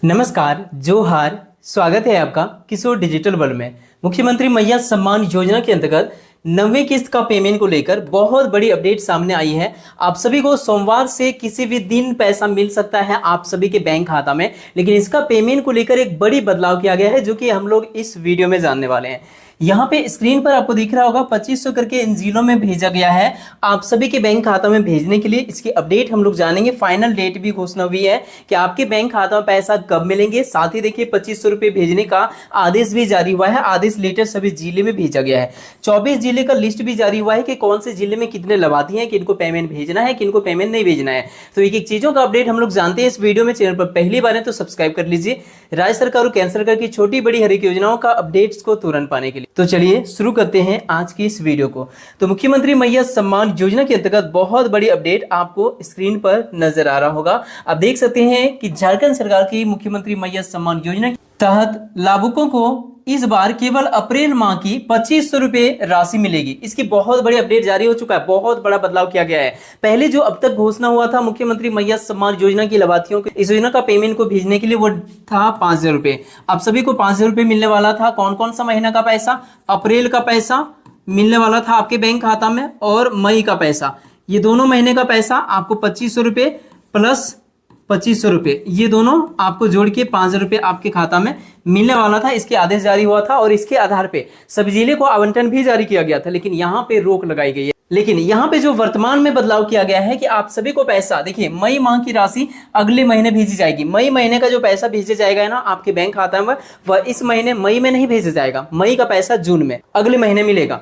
नमस्कार, जोहार। स्वागत है आपका किशोर डिजिटल वर्ल्ड में। मुख्यमंत्री मैया सम्मान योजना के अंतर्गत 9वीं किस्त का पेमेंट को लेकर बहुत बड़ी अपडेट सामने आई है। आप सभी को सोमवार से किसी भी दिन पैसा मिल सकता है आप सभी के बैंक खाता में, लेकिन इसका पेमेंट को लेकर एक बड़ी बदलाव किया गया है जो कि हम लोग इस वीडियो में जानने वाले हैं। यहाँ पे स्क्रीन पर आपको दिख रहा होगा 2500 करके इन जिलों में भेजा गया है आप सभी के बैंक खाता में भेजने के लिए। इसकी अपडेट हम लोग जानेंगे। फाइनल डेट भी घोषणा हुई है कि आपके बैंक खाता में पैसा कब मिलेंगे। साथ ही देखिए 2500 रुपए भेजने का आदेश भी जारी हुआ है। आदेश लेटर सभी जिले में भेजा गया है। 24 जिले का लिस्ट भी जारी हुआ है कि कौन से जिले में कितने लाभार्थी हैं, किनको पेमेंट भेजना है, किनको पेमेंट नहीं भेजना है। तो एक एक चीजों का अपडेट हम लोग जानते हैं इस वीडियो में। चैनल पर पहली बार है तो सब्सक्राइब कर लीजिए राज्य सरकार और केंद्र सरकार की छोटी बड़ी हर एक योजनाओं का अपडेट्स को तुरंत पाने के लिए। तो चलिए शुरू करते हैं आज की इस वीडियो को। तो मुख्यमंत्री मैया सम्मान योजना के अंतर्गत बहुत बड़ी अपडेट आपको स्क्रीन पर नजर आ रहा होगा। आप देख सकते हैं कि झारखंड सरकार की मुख्यमंत्री मैया सम्मान योजना के तहत लाभुकों को इस बार केवल अप्रैल माह की 2500 रुपए राशि मिलेगी। इसकी बहुत बड़ी अपडेट जारी हो चुका है। बहुत बड़ा बदलाव किया गया है। पहले जो अब तक घोषणा हुआ था मुख्यमंत्री मैया सम्मान योजना की लाभार्थियों को इस योजना का पेमेंट को भेजने के लिए वो था 5000 रुपए। आप सभी को 5000 रुपए मिलने वाला था। कौन कौन सा महीना का पैसा? अप्रैल का पैसा मिलने वाला था आपके बैंक खाता में और मई का पैसा। ये दोनों महीने का पैसा आपको 2500 रुपए प्लस 2500 रुपए, ये दोनों आपको जोड़ के 5000 रुपए आपके खाता में मिलने वाला था। इसके आदेश जारी हुआ था और इसके आधार पे सभी जिले को आवंटन भी जारी किया गया था, लेकिन यहाँ पे रोक लगाई गई है। लेकिन यहाँ पे जो वर्तमान में बदलाव किया गया है कि आप सभी को पैसा देखिए मई माह की राशि अगले महीने भेजी जाएगी। मई महीने का जो पैसा भेजा जाएगा ना आपके बैंक खाता में, वह इस महीने मई में नहीं भेजा जाएगा। मई का पैसा जून में अगले महीने मिलेगा।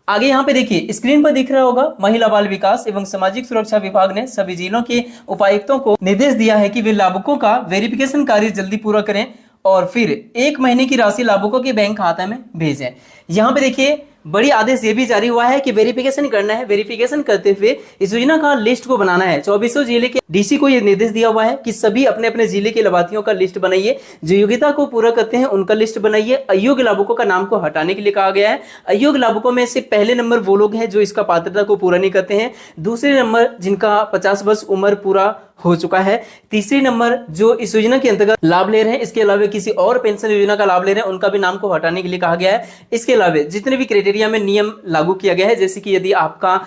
आगे यहाँ पे देखिए स्क्रीन पर दिख रहा होगा महिला बाल विकास एवं सामाजिक सुरक्षा विभाग ने सभी जिलों के उपायुक्तों को निर्देश दिया है कि वे लाभुकों का वेरिफिकेशन कार्य जल्दी पूरा करें और फिर 1 महीने की राशि लाभुकों के बैंक खाते में भेजें। यहाँ पे देखिए बड़ी आदेश ये भी जारी हुआ है कि वेरिफिकेशन करना है। वेरिफिकेशन करते हुए इस योजना का लिस्ट को बनाना है। 24 जिले के डीसी को यह निर्देश दिया हुआ है कि सभी अपने अपने जिले के लाभार्थियों का लिस्ट बनाइए। जो योग्यता को पूरा करते हैं उनका लिस्ट बनाइए। अयोग्य लाभुकों का नाम को हटाने के लिए कहा गया है। अयोग्य लाभुकों में से पहले नंबर वो लोग हैं जो इसका पात्रता को पूरा नहीं करते हैं। दूसरे नंबर जिनका 50 वर्ष उम्र पूरा हो चुका है। तीसरी नंबर जो इस योजना के अंतर्गत लाभ ले रहे हैं, इसके अलावा किसी और पेंशन योजना का लाभ ले रहे हैं, उनका भी नाम को हटाने के लिए कहा गया है। इसके अलावा जितने भी क्राइटेरिया में नियम लागू किया गया है, जैसे कि यदि आपका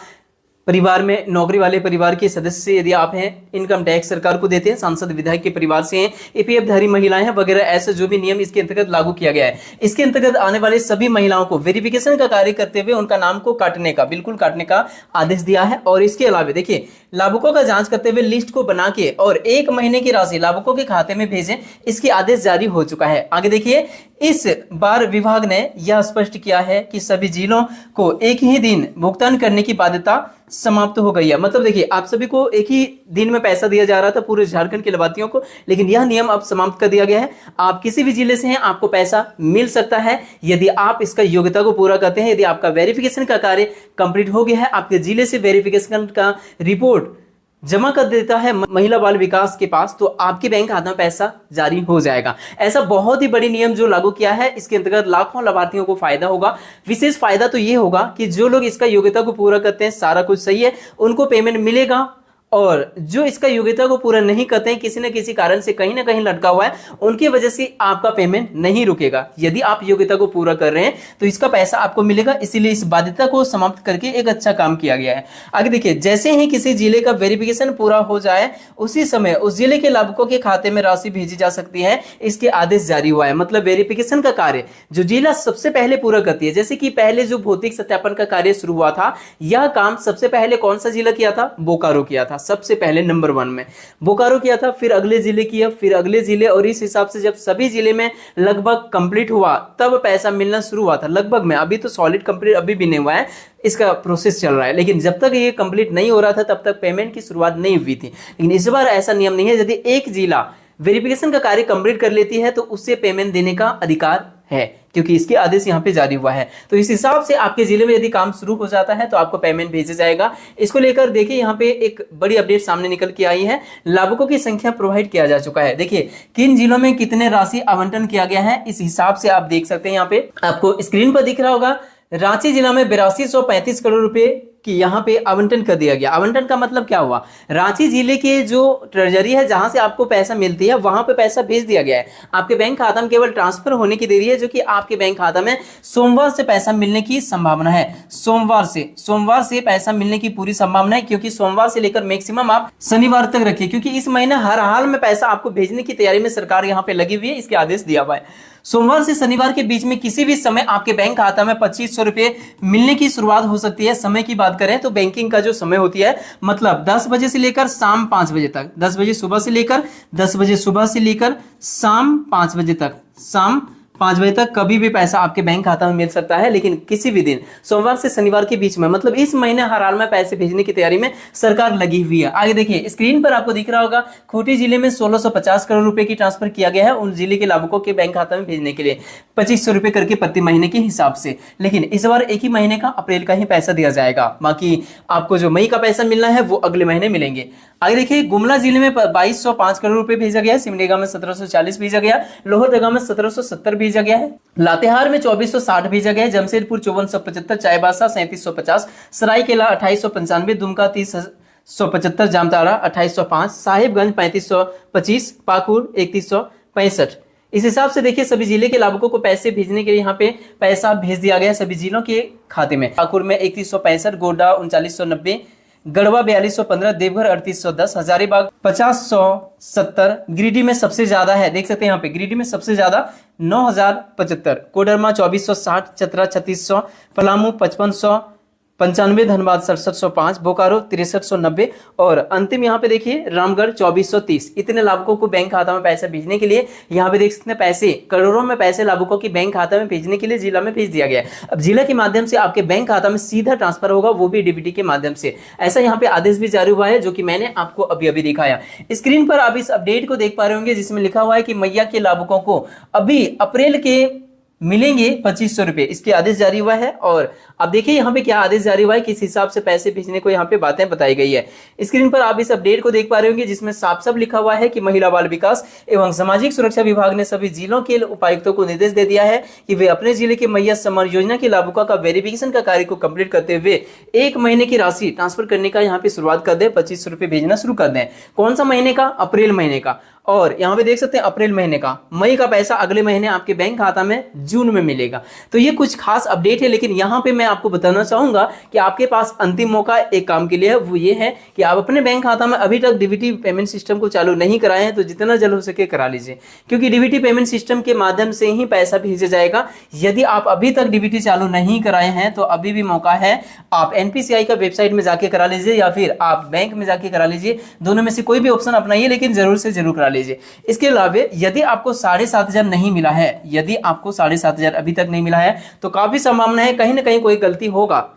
परिवार में नौकरी वाले परिवार के सदस्य यदि आप हैं, इनकम टैक्स सरकार को देते हैं, सांसद विधायक के परिवार से हैं, ईपीएफ धारी महिलाएं हैं वगैरह, ऐसे जो भी नियम इसके अंतर्गत लागू किया गया है, इसके अंतर्गत आने वाले सभी महिलाओं को वेरिफिकेशन का कार्य करते हुए उनका नाम को काटने का बिल्कुल काटने का आदेश दिया है। और इसके अलावा देखिए लाभुकों का जांच करते हुए लिस्ट को बना के और 1 महीने की राशि लाभुकों के खाते में भेजें, इसके आदेश जारी हो चुका है। आगे देखिए इस बार विभाग ने यह स्पष्ट किया है कि सभी जिलों को एक ही दिन भुगतान करने की बाध्यता समाप्त हो गई है। मतलब देखिए आप सभी को एक ही दिन में पैसा दिया जा रहा था पूरे झारखंड के लाभार्थियों को, लेकिन यह नियम अब समाप्त कर दिया गया है। आप किसी भी जिले से हैं आपको पैसा मिल सकता है यदि आप इसका योग्यता को पूरा करते हैं। यदि आपका वेरिफिकेशन का कार्य कंप्लीट हो गया है, आपके जिले से वेरिफिकेशन का रिपोर्ट जमा कर देता है महिला बाल विकास के पास, तो आपके बैंक खाता में पैसा जारी हो जाएगा। ऐसा बहुत ही बड़ी नियम जो लागू किया है, इसके अंतर्गत लाखों लाभार्थियों को फायदा होगा। विशेष फायदा तो ये होगा कि जो लोग इसका योग्यता को पूरा करते हैं, सारा कुछ सही है, उनको पेमेंट मिलेगा। और जो इसका योग्यता को पूरा नहीं करते हैं, किसी न किसी कारण से कहीं ना कहीं लटका हुआ है, उनकी वजह से आपका पेमेंट नहीं रुकेगा। यदि आप योग्यता को पूरा कर रहे हैं तो इसका पैसा आपको मिलेगा। इसीलिए इस बाध्यता को समाप्त करके एक अच्छा काम किया गया है। आगे देखिए जैसे ही किसी जिले का वेरिफिकेशन पूरा हो जाए उसी समय उस जिले के लाभुकों के खाते में राशि भेजी जा सकती है। इसके आदेश जारी हुआ है। मतलब वेरिफिकेशन का कार्य जो जिला सबसे पहले पूरा करती है, जैसे कि पहले जो भौतिक सत्यापन का कार्य शुरू हुआ था, यह काम सबसे पहले कौन सा जिला किया था? बोकारो किया था। सबसे पहले नंबर 1 में बोकारो किया था, फिर अगले जिले किया, फिर अगले जिले, और इस हिसाब से जब सभी जिले में लगभग कंप्लीट हुआ तब पैसा मिलना शुरू हुआ था। लगभग में, अभी तो सॉलिड कंप्लीट अभी भी नहीं हुआ है, इसका प्रोसेस चल रहा है, लेकिन जब तक ये कंप्लीट नहीं हो रहा था तब तक पेमेंट की शुरुआत नहीं हुई थी। लेकिन इस बार ऐसा नियम नहीं है। यदि एक जिला वेरिफिकेशन का कार्य कंप्लीट कर लेती है तो उससे पेमेंट देने का अधिकार है, क्योंकि इसके आदेश यहाँ पे जारी हुआ है। तो इस हिसाब से आपके जिले में यदि काम शुरू हो जाता है तो आपको पेमेंट भेजा जाएगा। इसको लेकर देखिए यहाँ पे एक बड़ी अपडेट सामने निकल के आई है। लाभुकों की संख्या प्रोवाइड किया जा चुका है। देखिए किन जिलों में कितने राशि आवंटन किया गया है, इस हिसाब से आप देख सकते हैं। यहाँ पे आपको स्क्रीन पर दिख रहा होगा रांची जिला में 8235 करोड़ रुपए कि यहाँ पे आवंटन कर दिया गया। आवंटन का मतलब क्या हुआ, रांची जिले के जो ट्रेजरी है जहां से आपको पैसा मिलती है वहां पे पैसा भेज दिया गया है। आपके बैंक खाता में केवल ट्रांसफर होने की देरी है, जो कि आपके बैंक खाता में सोमवार से पैसा मिलने की संभावना है। सोमवार से पैसा मिलने की पूरी संभावना है, क्योंकि सोमवार से लेकर मैक्सिमम आप शनिवार तक रखिए, क्योंकि इस महीने हर हाल में पैसा आपको भेजने की तैयारी में सरकार यहाँ पे लगी हुई है, इसके आदेश दिया हुआ है। सोमवार से शनिवार के बीच में किसी भी समय आपके बैंक खाता में 2500 रुपए मिलने की शुरुआत हो सकती है। समय की बात करें तो बैंकिंग का जो समय होती है मतलब 10 बजे से लेकर शाम 5 बजे तक, 10 बजे सुबह से लेकर 10 बजे सुबह से लेकर शाम 5 बजे तक, शाम 5 बजे तक कभी भी पैसा आपके बैंक खाता में मिल सकता है। लेकिन किसी भी दिन सोमवार से शनिवार के बीच में, मतलब इस महीने हर हाल में पैसे भेजने की तैयारी में सरकार लगी हुई है। आगे देखिए स्क्रीन पर आपको दिख रहा होगा, खूंटी जिले में 1650 करोड़ रुपए की ट्रांसफर किया गया है उन जिले के लाभुकों के बैंक खाता में भेजने के लिए 2500 रुपए करके प्रति महीने के हिसाब से। लेकिन इस बार एक ही महीने का अप्रैल का ही पैसा दिया जाएगा, बाकी आपको जो मई का पैसा मिलना है वो अगले महीने मिलेंगे। आगे देखिए गुमला जिले में 2205 करोड़ रुपए भेजा गया है, सिमडेगा में 1740 भेजा गया, लोहरदगा में 1770 भेजा गया है, लातेहार में 2460 भेजा गया है, जमशेदपुर 5475, चाईबासा 3750, सरायकेला 2895, दुमका 3075, जामताड़ा 2805, साहिबगंज 3525, पाकुड़ 3165। इस हिसाब से देखिए सभी जिले के लाभुकों को पैसे भेजने के लिए यहाँ पे पैसा भेज दिया गया है सभी जिलों के खाते में। पाकुड़ में 3165, गोड्डा 3990, गढ़वा 4215, देवघर 3810, हजारीबाग 5070, गिरिडीह में सबसे ज्यादा है, देख सकते हैं यहाँ पे गिरिडीह में सबसे ज्यादा 9075, कोडरमा 2460, चतरा 3600, पलामू 5595, धनबाद 6705, बोकारो 6390 और अंतिम यहाँ पे देखिए रामगढ़ 2430। इतने लाभुकों को बैंक खाता में पैसा भेजने के लिए यहाँ पे देख सकते हैं पैसे करोड़ों में पैसे लाभुकों की बैंक खाता में भेजने के लिए जिला में भेज दिया गया है। अब जिला के माध्यम से आपके बैंक खाता में सीधा ट्रांसफर होगा, वो भी डीबीटी के माध्यम से। ऐसा यहाँ पे आदेश भी जारी हुआ है जो कि मैंने आपको अभी अभी दिखाया। स्क्रीन पर आप इस अपडेट को देख पा रहे होंगे जिसमें लिखा हुआ है कि मैया के लाभुकों को अभी अप्रैल के मिलेंगे 2500 रुपए, इसके आदेश जारी हुआ है। और अब देखिए यहाँ पे क्या आदेश जारी हुआ है, किस हिसाब से पैसे भेजने को यहाँ पे बातें बताई गई है। स्क्रीन पर आप इस अपडेट को देख पा रहे होंगे जिसमें साफ साफ लिखा हुआ है कि महिला बाल विकास एवं सामाजिक सुरक्षा विभाग ने सभी जिलों के उपायुक्तों को निर्देश दे दिया है कि वे अपने जिले के मैया सम्मान योजना के लाभुकों का वेरिफिकेशन का कार्य को कंप्लीट करते हुए 1 महीने की राशि ट्रांसफर करने का यहाँ पे शुरुआत कर दे, 2500 रुपए भेजना शुरू कर दें। कौन सा महीने का, अप्रैल महीने का। और यहाँ पे देख सकते हैं अप्रैल महीने का, मई का पैसा अगले महीने आपके बैंक खाता में जून में मिलेगा। तो ये कुछ खास अपडेट है, लेकिन यहाँ पे मैं आपको बताना चाहूंगा कि आपके पास अंतिम मौका एक काम के लिए है, वो ये है कि आप अपने बैंक खाता में अभी तक डीबीटी पेमेंट सिस्टम को चालू नहीं कराए हैं तो जितना जल्द हो सके करा लीजिए, क्योंकि डीबीटी पेमेंट सिस्टम के माध्यम से ही पैसा भेजा जाएगा। यदि आप अभी तक डीबीटी चालू नहीं कराए हैं तो अभी भी मौका है, आप एनपीसीआई का वेबसाइट में जाके करा लीजिए या फिर आप बैंक में जाके करा लीजिए, दोनों में से कोई भी ऑप्शन अपनाइए, लेकिन जरूर से जरूर करा लीजिए। इसके अलावा यदि आपको 7500 नहीं मिला है, यदि आपको 7500 अभी तक नहीं मिला है तो काफी संभावना है कहीं ना कहीं कोई गलती होगा।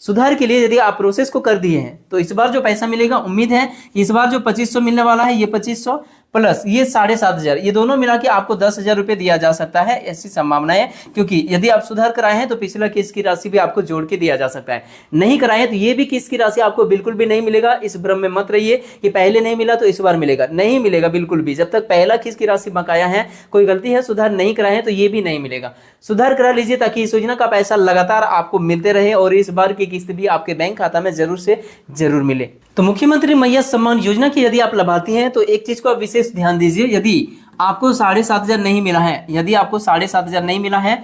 सुधार के लिए यदि आप प्रोसेस को कर दिए हैं तो इस बार जो पैसा मिलेगा, उम्मीद है इस बार जो 2500 मिलने वाला है, ये 2500 प्लस ये 7500, ये दोनों मिला के आपको 10,000 रुपए दिया जा सकता है, ऐसी संभावना है। क्योंकि यदि आप सुधार कराए हैं तो पिछला किस्त की राशि भी आपको जोड़ के दिया जा सकता है, नहीं कराए तो ये भी किस्त की राशि आपको बिल्कुल भी नहीं मिलेगा। इस भ्रम में मत रहिए कि पहले नहीं मिला तो इस बार मिलेगा, नहीं मिलेगा बिल्कुल भी। जब तक पहला किस्त की राशि बकाया है, कोई गलती है, सुधार नहीं कराए हैं तो ये भी नहीं मिलेगा। सुधार करा लीजिए ताकि इस योजना का पैसा लगातार आपको मिलते रहे और इस बार की किस्त भी आपके बैंक खाता में जरूर से जरूर मिले। तो मुख्यमंत्री मैया सम्मान योजना की यदि आप लाभार्थी हैं तो एक चीज को आप विशेष ध्यान दीजिए, यदि आपको 7500 नहीं मिला है, यदि आपको 7500 नहीं मिला है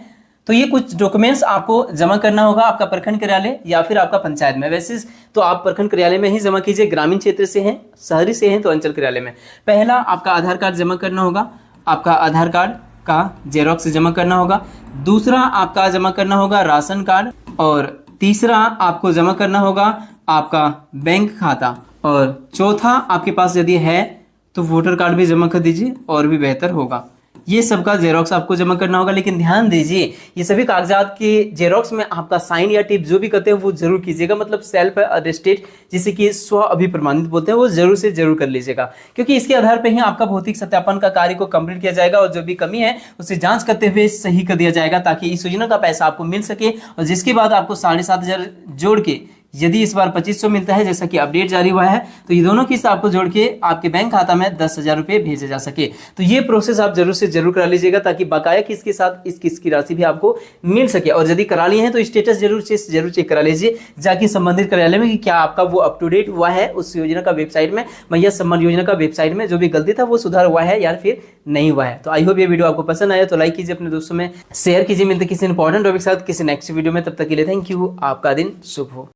तो ये कुछ डॉक्यूमेंट्स आपको जमा करना होगा आपका प्रखंड कार्यालय या फिर आपका पंचायत में। वैसे तो आप प्रखंड कार्यालय में ही जमा कीजिए, ग्रामीण क्षेत्र से हैं, शहरी से हैं तो अंचल कार्यालय में। पहला आपका आधार कार्ड जमा करना होगा, आपका आधार कार्ड का जेरॉक्स जमा करना होगा। दूसरा आपका जमा करना होगा राशन कार्ड, और तीसरा आपको जमा करना होगा आपका बैंक खाता, और चौथा आपके पास यदि है तो वोटर कार्ड भी जमा कर दीजिए और भी बेहतर होगा। ये सबका जेरोक्स आपको जमा करना होगा, लेकिन ध्यान दीजिए ये सभी कागजात के जेरोक्स में आपका साइन या टिप जो भी करते हैं वो जरूर कीजिएगा, मतलब सेल्फ अटेस्टेड जिसे कि स्व अभिप्रमाणित बोलते हैं, वो जरूर से जरूर कर लीजिएगा, क्योंकि इसके आधार पर ही आपका भौतिक सत्यापन का कार्य को कंप्लीट किया जाएगा और जो भी कमी है उसे जांच करते हुए सही कर दिया जाएगा ताकि इस योजना का पैसा आपको मिल सके और जिसके बाद आपको 7500 जोड़ के यदि इस बार 2500 मिलता है जैसा कि अपडेट जारी हुआ है, तो ये दोनों किस्त आपको जोड़ के आपके बैंक खाता में 10,000 रुपए भेजे जा सके। तो ये प्रोसेस आप जरूर से जरूर करा लीजिएगा, ताकि बकाया किस्त के साथ इस किस्त की राशि भी आपको मिल सके। और यदि करा लिए हैं तो स्टेटस जरूर चेक करा लीजिए जाके संबंधित कार्यालय में कि क्या आपका वो अप टू डेट हुआ है उस योजना का वेबसाइट में, मैया सम्मान योजना का वेबसाइट में जो भी गलती था वो सुधार हुआ है या फिर नहीं हुआ है। तो आई होप ये वीडियो आपको पसंद आया तो लाइक कीजिए, अपने दोस्तों में शेयर कीजिए। मिलते किसी इंपॉर्टेंट टॉपिक के साथ किसी नेक्स्ट वीडियो में, तब तक के लिए थैंक यू। आपका दिन शुभ हो।